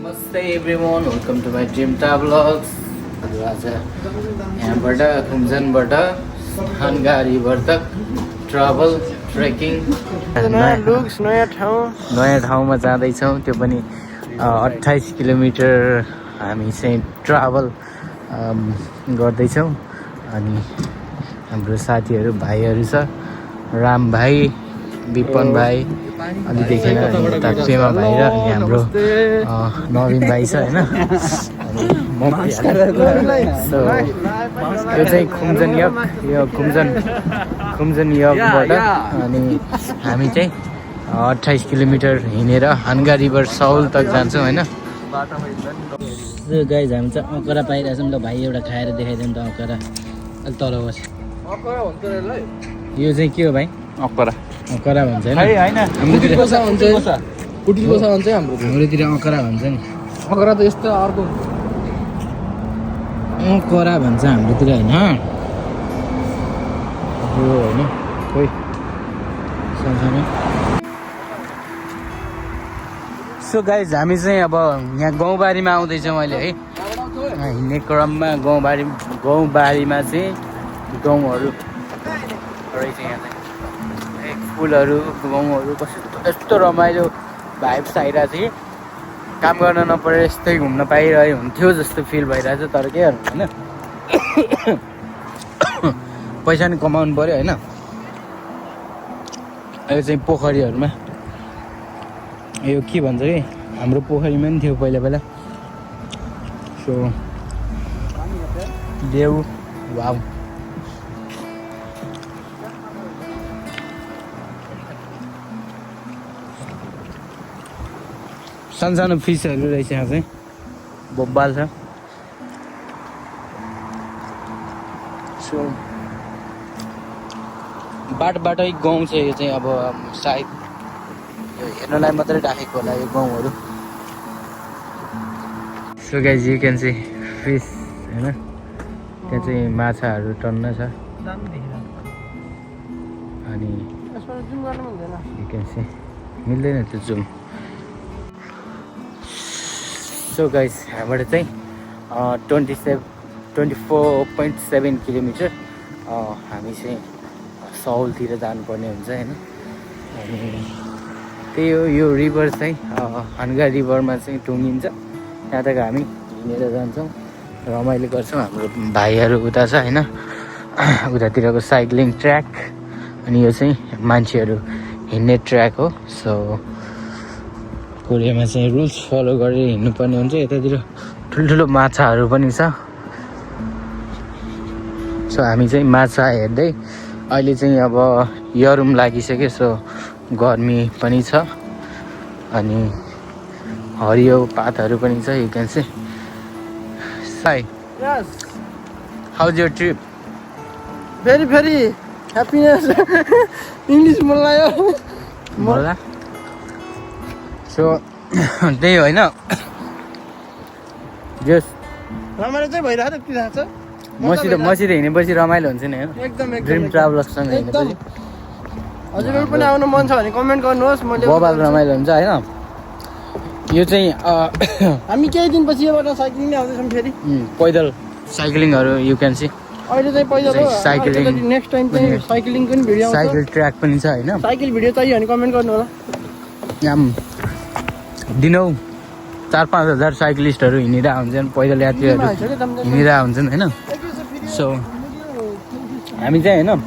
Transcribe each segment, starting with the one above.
Namaste everyone, welcome to my Dream Vlogs. आज यहाँबाट कुम्जनबाट हनगारीबाट तक ट्राभल ट्रेकिङ नयाँ ठाउँमा जाँदैछौँ। त्यो पनि 28 किलोमिटर हामी चाहिँ ट्राभल गर्दैछौँ। अनि हाम्रो साथीहरू भाइहरू छ, राम भाइ, विपन भाइ, अनि देखेन यता पेमा भाइ र अनि हाम्रो नवीन भाइ छ होइन। अनि म यो चाहिँ खुम्जन यक, यो खुम्जन यकबाट अनि हामी चाहिँ 28 किलोमिटर हिँडेर हन्गा रिभर साउल तक जान्छौँ होइन। गाइज हामी चाहिँ अँकरा पाइरहेछौँ। ल भाइ एउटा खाएर देखाइदिउँ त अँकरा। अलि तल बस। यो चाहिँ के हो भाइ? अँकरा भन्छ होइन? हाम्रोतिर अँकरा भन्छ नि। अँकरा त यस्तो अर्को अँकरा भन्छ हाम्रोतिर होइन। यो होइन खोइ सँगसँगै। सो गाइज हामी चाहिँ अब यहाँ गाउँबारीमा आउँदैछौँ अहिले है। हिँड्ने क्रममा गाउँबारीमा चाहिँ गाउँहरू रहेछ। यहाँ चाहिँ फुलहरू, गाउँहरू कस्तो यस्तो रमाइलो भाइब्स आइरहेको थियो। काम गर्न नपरेर यस्तै घुम्न पाइरहे हुन्थ्यो जस्तो फिल भइरहेछ। तर के गर्नु होइन, पैसा नि कमाउनु पऱ्यो होइन। यो चाहिँ पोखरीहरूमा, यो के भन्छ कि हाम्रो पोखरीमा नि थियो पहिला। सो देउ वाउ, सानो फिसहरू रहेछ यहाँ चाहिँ, बब्बाल छ। सो बाटै गाउँ छ यो चाहिँ। अब सायद यो हेर्नलाई मात्रै राखेको होला यो गाउँहरू। So guys you can see fish होइन, त्यहाँ चाहिँ माछाहरू टन्न छ। अनि यु क्यान सी मिल्दैन त्यो जुम। सो गाइज यहाँबाट चाहिँ 24.7 किलोमिटर हामी चाहिँ साउलतिर जानुपर्ने हुन्छ होइन। अनि त्यही हो, यो रिभर चाहिँ हन्गा रिभरमा चाहिँ टुङ्गिन्छ। त्यहाँ तक हामी हिँडेर जान्छौँ, रमाइलो गर्छौँ। हाम्रो भाइहरू उता छ होइन, उतातिरको साइक्लिङ ट्र्याक। अनि यो चाहिँ मान्छेहरू हिँड्ने ट्र्याक हो। सो कोरियामा चाहिँ रुल्स फलो गरेर हिँड्नुपर्ने हुन्छ। यतातिर ठुल्ठुलो माछाहरू पनि छ। सो हामी चाहिँ माछा हेर्दै अहिले चाहिँ अब यरुम लागिसक्यो। सो गर्मी पनि छ अनि हरियो पातहरू पनि छ। यु क्यान सी साई। Yes. How's your trip? Very happiness. English मलाई मलाई सो त्यही होइन, जस रमाइलो चाहिँ भइरहेको त्यति थाहा छ। मसित हिँडेपछि रमाइलो हुन्छ नि होइन। एकदम ड्रिम ट्राभलर्ससँग हिँडेपछि हजुरहरू पनि आउनु मन छ भने कमेन्ट गर्नुहोस्। मैले बबाल रमाइलो हुन्छ होइन। यो चाहिँ हामी केही दिनपछि यहाँबाट साइक्लिङ आउँदैछौँ फेरि। पैदल साइक्लिङहरू यु क्यान सी। अहिले चाहिँ पैदल हो, साइक्लिङ नेक्स्ट टाइम चाहिँ साइक्लिङको नि भिडियो आउँछ। साइकल ट्र्याक पनि छ होइन। साइकल भिडियो चाहियो भने कमेन्ट गर्नु होला। यहाँ दिनौ 4-5 हजार साइक्लिस्टहरू हिँडिरहेको हुन्छन्, पैदल यात्रीहरू हिँडिरहेको हुन्छन् होइन। सो हामी चाहिँ होइन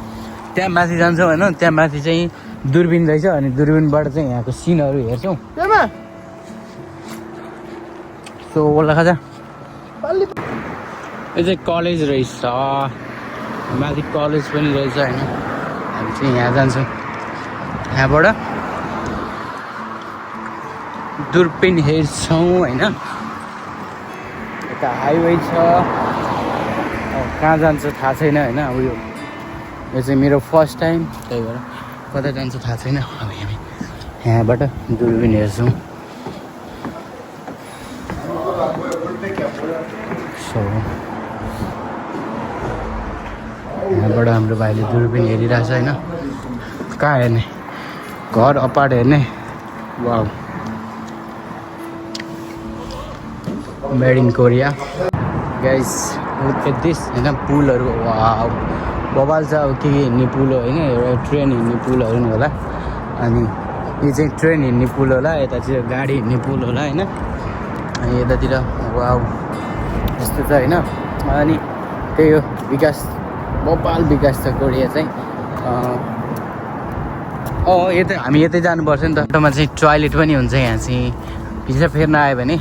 त्यहाँ माथि जान्छौँ होइन। त्यहाँ माथि चाहिँ दूरबिन रहेछ। अनि दूरबिनबाट चाहिँ यहाँको सिनहरू हेर्छौँ। सो ओला खाजा यो चाहिँ कलेज रहेछ, माथि कलेज पनि रहेछ होइन। हामी चाहिँ यहाँ जान्छौँ, यहाँबाट दूरबिन हेर्छौँ होइन। यता हाइवे छ, कहाँ जान्छ थाहा छैन होइन। अब यो चाहिँ मेरो फर्स्ट टाइम, त्यही भएर कता जान्छ थाहा छैन। अब हामी यहाँबाट दूरबिन हेर्छौँ। सो यहाँबाट हाम्रो भाइले दूरबिन हेरिरहेछ होइन। कहाँ हेर्ने, घर अपार्ट हेर्ने। Wow made in Korea guys look at this होइन पुलहरू वाउ बबाल छ अब के हिँड्ने पुल हो होइन एउटा ट्रेन हिँड्ने पुलहरू नि होला अनि यो चाहिँ ट्रेन हिँड्ने पुल होला यतातिर गाडी हिँड्ने पुल होला होइन अनि यतातिर वाउ यस्तो छ होइन अनि त्यही हो विकास बबाल विकास छ कोरिया चाहिँ यतै हामी यतै जानुपर्छ नि त मा चाहिँ टोयलेट पनि हुन्छ यहाँ चाहिँ भित्र फेर्न आयो भने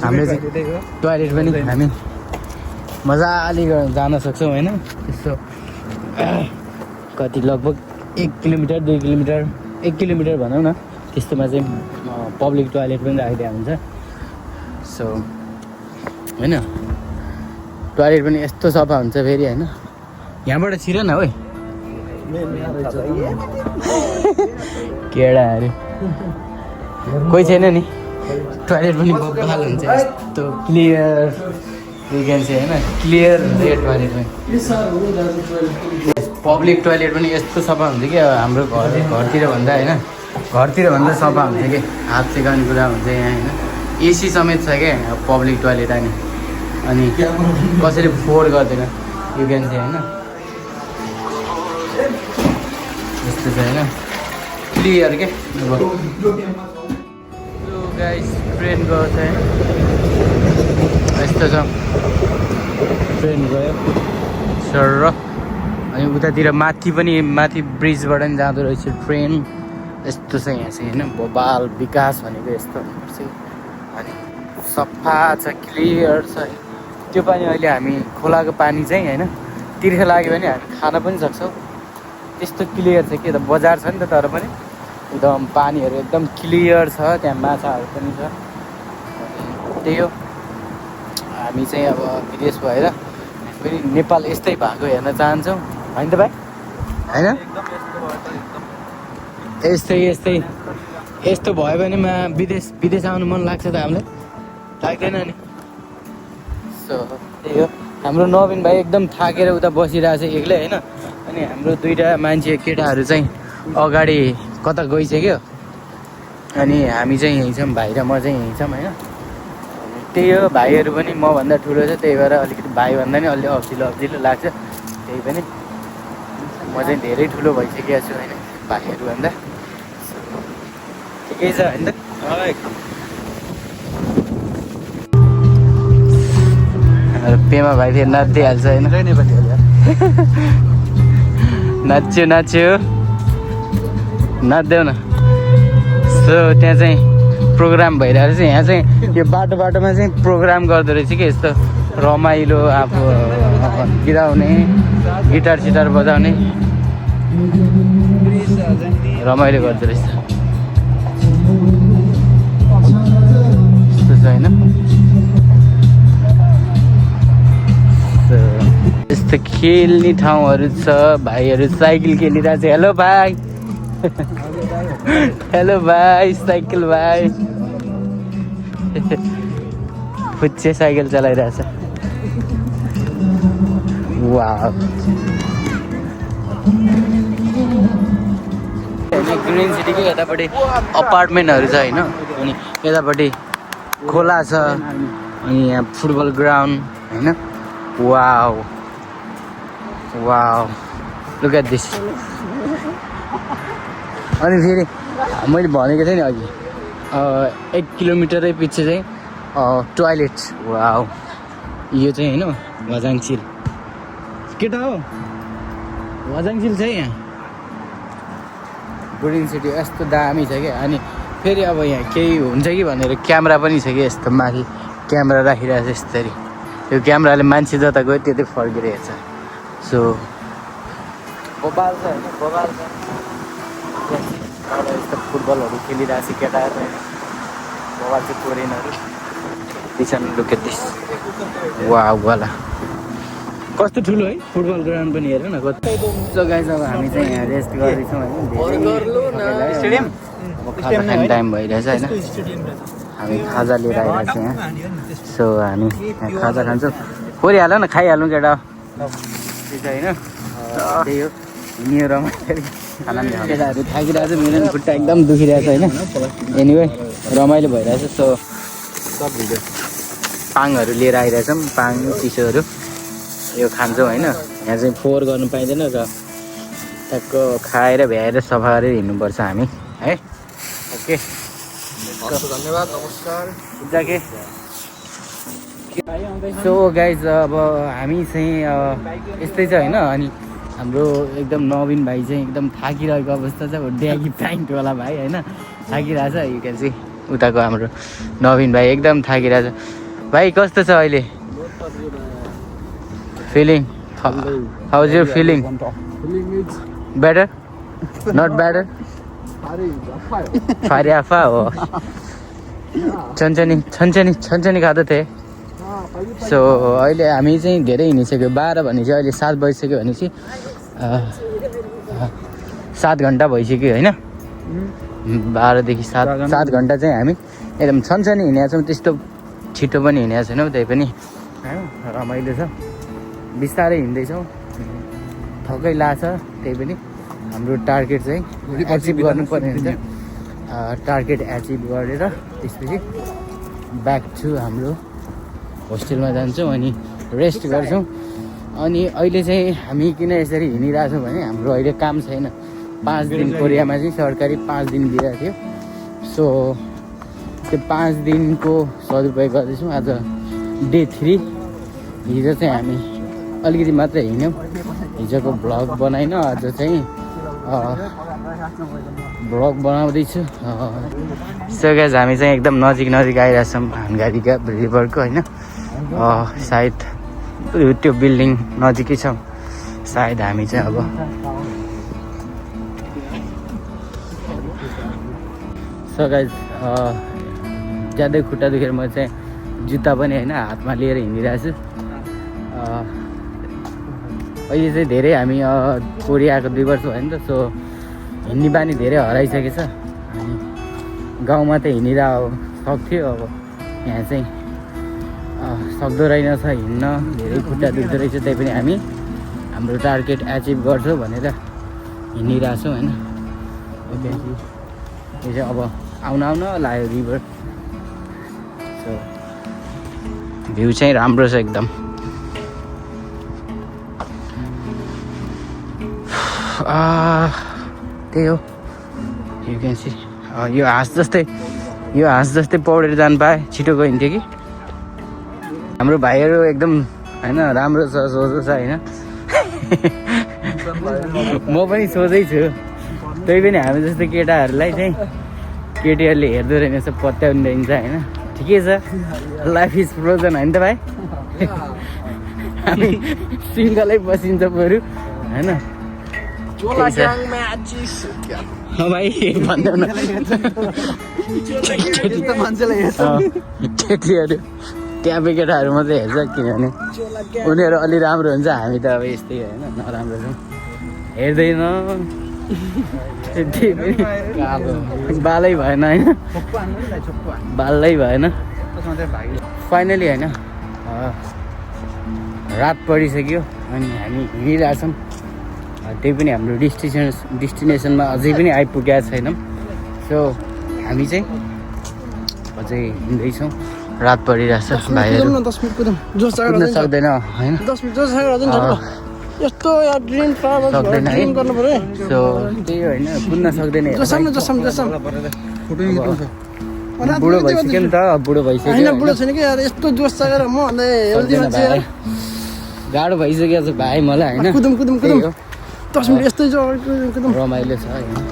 हामीले चाहिँ टोयलेट पनि हामी मजाले जान सक्छौँ होइन त्यस्तो कति लगभग 1 किलोमिटर 2 किलोमिटर 1 किलोमिटर भनौँ न त्यस्तोमा चाहिँ पब्लिक टोयलेट पनि राखिदिएको हुन्छ सो होइन टोयलेट पनि यस्तो सफा हुन्छ फेरि होइन यहाँबाट छिर न है केडाहरू कोही छैन नि टोयलेट पनि बब्बाल हुन्छ यस्तो क्लियर देखिन्छ होइन क्लियर हुन्छ यो टोयलेट पनि पब्लिक टोयलेट पनि यस्तो सफा हुन्छ कि हाम्रो घरतिर भन्दा होइन घरतिर भन्दा सफा हुन्छ कि हात सिकाउने कुरा हुन्छ यहाँ होइन एसी समेत छ क्या पब्लिक टोयलेट अनि कसैले फोहोर गर्दैन यु क्यान चाहिँ होइन यस्तो छ होइन क्लियर के गाइस ट्रेन गयो चाहिँ यस्तो छ ट्रेन गयो सर अनि उतातिर माथि ब्रिजबाट पनि जाँदो रहेछ ट्रेन यस्तो छ यहाँ चाहिँ होइन बबाल विकास भनेको यस्तो अनि सफा छ क्लियर छ त्यो पानी अहिले हामी खोलाको पानी चाहिँ होइन तिर्खा लाग्यो भने हामी खान पनि सक्छौँ त्यस्तो क्लियर छ कि त बजार छ नि त तर पनि एकदम पानीहरू एकदम क्लियर छ त्यहाँ माछाहरू पनि छ त्यही हो हामी चाहिँ अब विदेश भएर फेरि नेपाल यस्तै भएको हेर्न चाहन्छौँ होइन त भाइ होइन यस्तो भयो भने विदेश आउनु मन लाग्छ त हामीलाई लाग्दैन नि सो त्यही हो हाम्रो नवीन भाइ एकदम थाकेर उता बसिरहेको छ एक्लै होइन अनि हाम्रो 2टा मान्छे केटाहरू चाहिँ अगाडि कता गइसक्यो अनि हामी चाहिँ यहीँ छौँ भाइ र म चाहिँ यहीँ छौँ होइन त्यही हो भाइहरू पनि मभन्दा ठुलो छ त्यही भएर अलिकति भाइभन्दा नि अलि अप्ठिलो लाग्छ त्यही पनि म चाहिँ धेरै ठुलो भइसकेको छु होइन भाइहरूभन्दा ठिकै छ होइन पेमा भाइ फेरि नाचिहाल्छ होइन नाच्यो नाच्देऊ न सो त्यहाँ चाहिँ प्रोग्राम भइरहेको छ यहाँ चाहिँ यो बाटोमा चाहिँ प्रोग्राम गर्दो रहेछ कि यस्तो रमाइलो आफू गिराउने गिटार सिटार बजाउने रमाइलो गर्दो रहेछ यस्तो छ होइन यस्तो खेल्ने ठाउँहरू छ भाइहरू साइकल खेलिरहेको छ हेलो भाइ हेलो भाइ साइकल भाइ फुच्चे साइकल चलाइरहेछ वाउ ग्रिन सिटीको यतापट्टि अपार्टमेन्टहरू छ होइन अनि यतापट्टि खोला छ अनि यहाँ फुटबल ग्राउन्ड होइन वाउ लुक एट दिस अनि फेरि मैले भनेको थिएँ नि अघि 1 किलोमिटरै पछि चाहिँ टोयलेट वाउ यो चाहिँ होइन वजाङसिल केटा हो वजाङसिल छ यहाँ ग्रिन सिटी यस्तो दामी छ क्या अनि फेरि अब यहाँ केही हुन्छ कि भनेर क्यामेरा पनि छ कि यस्तो माथि क्यामेरा राखिरहेको छ यसरी यो क्यामेराले मान्छे जता गयो त्यतै फर्किरहेछ सो बबाल छ होइन बबाल छ यस्तो फुटबलहरू खेलिरहेको छ केटाहरू होइन बबाल चाहिँ कोरियनहरू दिसन लुक एट दिस वाउ वाला कस्तो ठुलो है फुटबल ग्राउन्ड पनि हेर न कस्तो गाइस अब हामी चाहिँ यहाँ रेस्ट गर्दैछौँ होइन स्टेडियम अब खाजा खाने टाइम भइरहेछ होइन हामी खाजा लिएर आइरहेको छ यहाँ सो हामी यहाँ खाजा खान्छौँ कोरिहाल्नु न खाइहाल्नु केटा होइन त्यही हो हिँड्यो रमाइलो केटाहरू थाकिरहेको छ मेरो खुट्टा एकदम दुखिरहेको छ होइन एनिवे रमाइलो भइरहेछ सो सब भिडियो पाङहरू लिएर आइरहेछौँ, पाङ चिसोहरू यो खान्छौँ होइन। यहाँ चाहिँ फोहोर गर्नु पाइँदैन र टक्क खाएर भ्याएर सफा गरेर हिँड्नुपर्छ हामी है। ओके धन्यवाद, नमस्कार। के सो गाइज अब हामी चाहिँ यस्तै छ होइन। अनि हाम्रो एकदम नवीन भाइ चाहिँ एकदम थाकिरहेको अवस्था छ, ड्यागी प्यान्टवाला भाइ होइन, थाकिरहेछ। यु क्यान सी उताको हाम्रो नवीन भाइ एकदम थाकिरहेछ। भाइ कस्तो छ अहिले feeling? How is your feeling? Better not better? फारियाफा हो, छन्चनी खाँदै थिएँ। सो अहिले हामी चाहिँ धेरै हिँडिसक्यो। 12 भने चाहिँ अहिले 7 बजिसक्यो भने चाहिँ 7 घन्टा भइसक्यो होइन। 12देखि 7 घन्टा चाहिँ हामी एकदम छन्चनी हिँडेका छौँ। त्यस्तो छिटो पनि हिँडेका छैनौँ, त्यही पनि रमाइलो छ। बिस्तारै हिँड्दैछौँ, थकै लाग्छ। त्यही पनि हाम्रो टार्गेट चाहिँ एचिभ गर्नुपर्ने हुन्छ। टार्गेट एचिभ गरेर त्यसपछि ब्याक टु हाम्रो होस्टेलमा जान्छौँ अनि रेस्ट गर्छौँ। अनि अहिले चाहिँ हामी किन यसरी हिँडिरहेछौँ भने हाम्रो अहिले काम छैन। 5 दिन कोरियामा चाहिँ सरकारी 5 दिन दिएको थियो। सो त्यो 5 दिनको सदुपयोग गर्दैछौँ। आज डे 3। हिजो चाहिँ हामी अलिकति मात्र हिँड्यौँ, हिजोको भ्लग बनाइन। आज चाहिँ भ्लग बनाउँदैछु। सो गाइस हामी चाहिँ एकदम नजिक आइरहेछौँ हानगढी रिभरको होइन। सायद त्यो बिल्डिङ नजिकै छ सायद। हामी चाहिँ अब सो गाइस ज्यादै खुट्टा दुखेर म चाहिँ जुत्ता पनि होइन हातमा लिएर हिँडिरहेको छु। अहिले चाहिँ धेरै हामी कोरियाको 2 वर्ष भयो नि त। सो हिँड्ने बानी धेरै हराइसकेछ। अनि गाउँमा त हिँडिरहेको सक्थ्यो, अब यहाँ चाहिँ सक्दो रहेनछ हिँड्न, धेरै खुट्टा दुख्दो रहेछ। त्यही पनि हामी हाम्रो टार्गेट एचिभ गर्छौँ भनेर हिँडिरहेछौँ होइन। यो चाहिँ अब आउन लाग्यो रिभर। सो भ्यू चाहिँ राम्रो छ एकदम। त्यही हो, यु क्यान सी। यो हाँस जस्तै पौडेर जानु पाए छिटो गइन्थ्यो कि। हाम्रो भाइहरू एकदम होइन राम्रो छ, सोझो छ होइन। म पनि सोझै छु। त्यही पनि हामी जस्तो केटाहरूलाई चाहिँ केटीहरूले हेर्दो रहेछ, पत्याउनु रहन्छ होइन। ठिकै छ, लाइफ इज फ्रोजन होइन त भाइ। हामी सिङ्गलै बसिन्छ बरु होइन। भाइ भन्दैन केटीहरू ट्यापे केटाहरू मात्रै हेर्छ, किनभने उनीहरू अलि राम्रो हुन्छ। हामी त अब यस्तै होइन, नराम्रो छौँ, हेर्दैन। बालै भएन होइन, बालै भएन। फाइनली होइन रात परिसक्यो अनि हामी हिँडिरहेछौँ। त्यही पनि हाम्रो डेस्टिनेसनमा अझै पनि आइपुगेका छैनौँ। सो हामी चाहिँ अझै हिँड्दैछौँ। रात परिरहेछ, भाइहरू कुद्न सक्दैन होइन, सक्दैन है। सो त्यही होइन, कुद्न सक्दैन। बुढो भइसक्यो नि त, बुढो भइसक्यो। गाह्रो भइसक्यो भाइ मलाई होइन। रमाइलो छ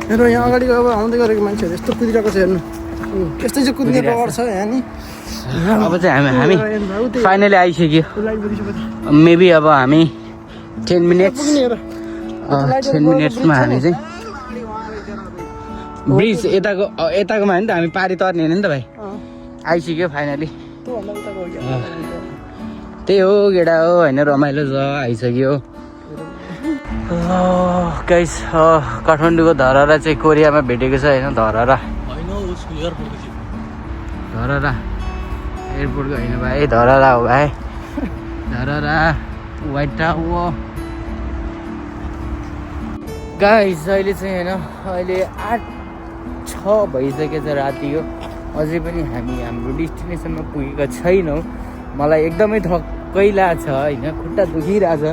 हेर यहाँ अगाडि अब आउँदै गरेको मान्छेहरू यस्तो कुदिरहेको छ हेर्नु। यस्तै चाहिँ कुद्ने पावर छ यहाँ नि। अब चाहिँ हामी फाइनली आइसक्यो। मेबी अब हामी 10 मिनट्समा हामी चाहिँ ब्रिज यताकोमा हो नि त, हामी पारि तर्ने नि त भाइ। आइसक्यो फाइनली। त्यही हो केटा हो होइन, रमाइलो छ, आइसक्यो। गाइस काठमाडौँको धरहरा चाहिँ कोरियामा भेटेको छ होइन। धरहरा एयरपोर्टको होइन भाइ, धरहरा हो भाइ। Dharahara white tower. गाइस अहिले चाहिँ होइन, अहिले 8:06 भइसकेको छ रातिको। अझै पनि हामी हाम्रो डेस्टिनेसनमा पुगेका छैनौँ। मलाई एकदमै थक्कै लाग्छ होइन, खुट्टा दुखिरहेछ,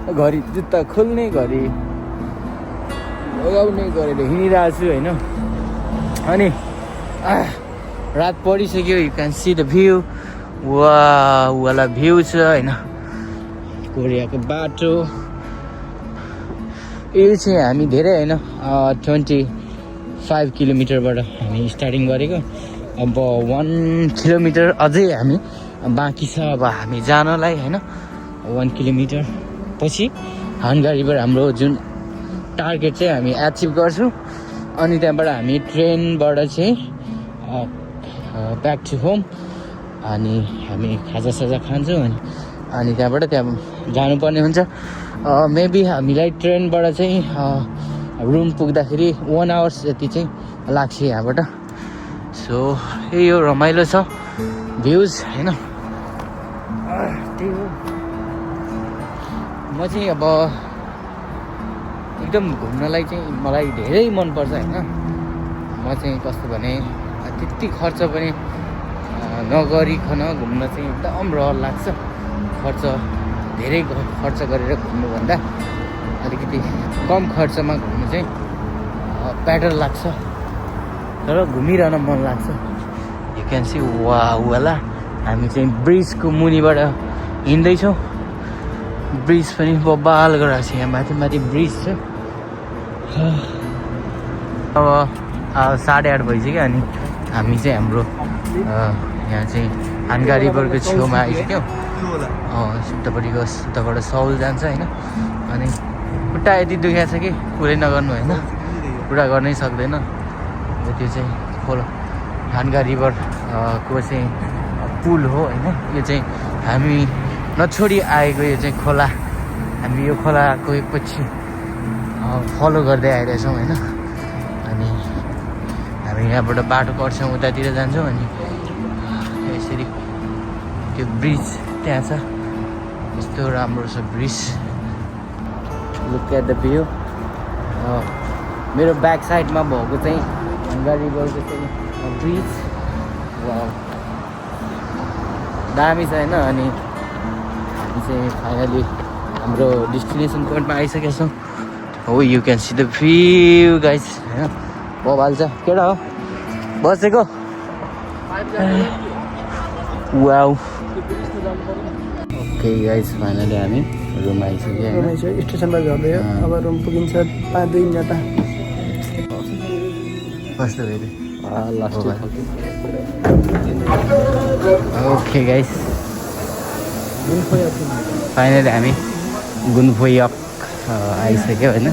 घरि जुत्ता खोल्ने घरि लगाउने गरेर हिँडिरहेको छु होइन। अनि रात परिसक्यो, you can see the view, वाला भ्यू छ होइन, कोरियाको बाटो। यो चाहिँ हामी धेरै होइन 25 किलोमिटरबाट हामी स्टार्टिङ गरेको, अब 1 किलोमिटर अझै हामी बाँकी छ अब हामी जानलाई होइन। 1 किलोमिटर पछि हानगा रिभर हाम्रो जुन टार्गेट चाहिँ हामी एचिभ गर्छौँ। अनि त्यहाँबाट हामी ट्रेनबाट चाहिँ ब्याक टु होम, अनि हामी खाजासाजा खान्छौँ अनि त्यहाँबाट त्यहाँ जानुपर्ने हुन्छ। मेबी हामीलाई ट्रेनबाट चाहिँ रुम पुग्दाखेरि 1 आवर्स जति चाहिँ लाग्छ यहाँबाट। सो यही हो, रमाइलो छ भ्युज होइन। त्यही हो, म चाहिँ अब एकदम घुम्नलाई चाहिँ मलाई धेरै मनपर्छ होइन। म चाहिँ कस्तो भने त्यति खर्च पनि नगरिकन घुम्न चाहिँ एकदम रहर लाग्छ। धेरै खर्च गरेर घुम्नुभन्दा अलिकति कम खर्चमा घुम्नु चाहिँ बेटर लाग्छ, तर घुमिरहन मन लाग्छ। यु क्यान सी वाला हामी चाहिँ ब्रिजको मुनिबाट हिँड्दैछौँ। ब्रिज पनि बबाल गराएको छ, यहाँ माथि माथि ब्रिज छ। अब 8:30 भइसक्यो अनि हामी चाहिँ हाम्रो यहाँ चाहिँ हानगा रिभरको छेउमा आइसक्यौँ। उताबाट सौल जान्छ होइन। अनि खुट्टा यति दुखेको छ कि कुरै नगर्नु होइन, कुरा गर्नै सक्दैन। त्यो चाहिँ खोला हानगा रिभर को चाहिँ पुल हो होइन। यो चाहिँ हामी नछोडी आएको यो चाहिँ खोला, हामी यो खोलाको पछि फलो गर्दै आइरहेछौँ होइन। अनि हामी यहाँबाट बाटो कट्छौँ, उतातिर जान्छौँ अनि यसरी त्यो ब्रिज त्यहाँ छ, यस्तो राम्रो छ bridge. Look at the view. मेरो ब्याक साइडमा भएको चाहिँ हानगा रिभरको चाहिँ ब्रिज, दामी छ होइन। अनि हामी चाहिँ फाइनली हाम्रो डेस्टिनेसन पोइन्टमा आइसकेका छौँ। हो, you can see the view guys होइन। बबाल छ, केटा हो बसेको। वाउ, ओके गाइज फाइनली हामी रुम आइसक्यो। स्टेसनबाट झर्दै अब रुम पुगिन्छ 5-2 मिनट। कस्तो भयो ओके गाइज फाइनली हामी गुनफोयक आइसक्यो होइन।